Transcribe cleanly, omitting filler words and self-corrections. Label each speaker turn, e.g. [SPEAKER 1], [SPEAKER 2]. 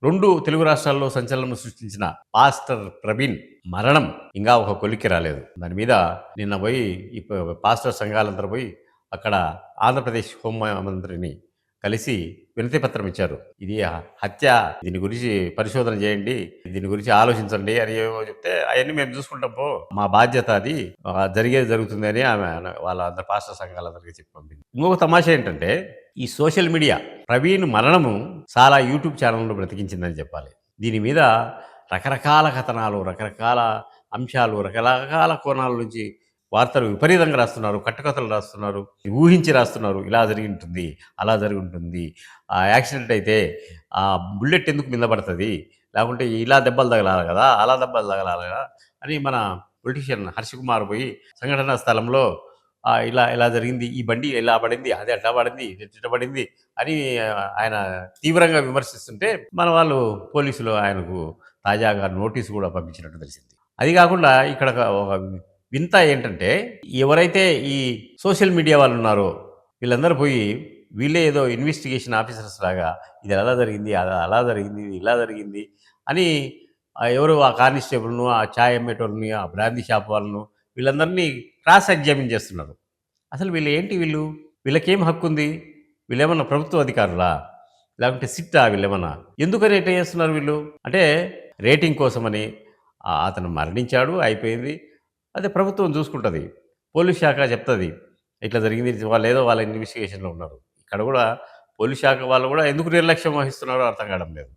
[SPEAKER 1] 2 తెలుగు రాష్ట్రాల్లో సంచలనం సృష్టించిన పాస్టర్ ప్రవీణ్ మరణం ఇంకా ఒక కొలిక్కి రాలేదు. దాని మీద నిన్న పోయి ఈ పాస్టర్ సంఘాలందరూ పోయి అక్కడ ఆంధ్రప్రదేశ్ హోం మంత్రిని కలిసి వినతి పత్రం ఇచ్చారు. ఇది హత్య. దీని గురించి పరిశోధన చేయండి. దీని గురించి ఆలోచించండి అని ఏవేవో చెప్తే అయన్నీ మేము చూసుకుంటాం పో. మా బాధ్యత అది. జరిగేది జరుగుతుంది అని ఆమె వాళ్ళ అందరు పాస్టర్ సంఘాలందరికీ చెప్పి పంపింది. ఇంకొక తమాషా ఏంటంటే ఈ సోషల్ మీడియా ప్రవీణ్ మరణము చాలా యూట్యూబ్ ఛానల్‌ను బ్రతికించిందని చెప్పాలి. దీని మీద రకరకాల కథనాలు, రకరకాల అంశాలు, రకరకాల కోణాల నుంచి వార్తలు విపరీతంగా రాస్తున్నారు. కట్టుకథలు రాస్తున్నారు. ఊహించి రాస్తున్నారు. ఇలా జరిగుంటుంది, అలా జరిగుంటుంది. యాక్సిడెంట్ అయితే బుల్లెట్ ఎందుకు మీద పడతది? లేకుంటే ఇలా దెబ్బలు తగలాలి గదా! అలా దెబ్బలు తగలాలి గదా! అని మన పొలిటీషియన్ హర్ష కుమార్ పోయి సంఘటనా స్థలంలో ఇలా ఇలా జరిగింది. ఈ బండి ఇలా పడింది. అది అట్లా పడింది. ఇది ఇట్ట పడింది అని ఆయన తీవ్రంగా విమర్శిస్తుంటే మన వాళ్ళు పోలీసులు ఆయనకు తాజాగా నోటీస్ కూడా పంపించినట్టు తెలిసింది. అది కాకుండా ఇక్కడ ఒక వింత ఏంటంటే ఎవరైతే ఈ సోషల్ మీడియా వాళ్ళు ఉన్నారో వీళ్ళందరూ పోయి వీళ్ళే ఏదో ఇన్వెస్టిగేషన్ ఆఫీసర్స్ లాగా ఇది ఎలా జరిగింది, అలా జరిగింది, ఇది ఇలా జరిగింది అని ఎవరు ఆ కానిస్టేబుల్‌ను, ఆ చాయ్ అమ్మేటోళ్ళని, ఆ బ్రాందీ షాప్ వాళ్ళను వీళ్ళందరినీ క్రాస్ ఎగ్జామిన్ చేస్తున్నారు. అసలు వీళ్ళు ఏంటి వీళ్ళు? వీళ్ళకేం హక్కుంది? వీళ్ళేమన్నా ప్రభుత్వ అధికారులా? లేకుంటే సిట్టా వీళ్ళేమన్నా? ఎందుకని ఇట్లా చేస్తున్నారు వీళ్ళు? అంటే రేటింగ్ కోసమని అతను మరణించాడు అయిపోయింది. అదే ప్రభుత్వం చూసుకుంటది. పోలీస్ శాఖ చెప్తది. ఇట్లా జరిగింది. వాళ్ళేదో వాళ్ళ ఇన్వెస్టిగేషన్‌లో ఉన్నారు. ఇక్కడ గూడా పోలీస్ శాఖ వాళ్ళు గూడా ఎందుకు నిర్లక్ష్యం వహిస్తున్నారో అర్థం కావడం లేదు.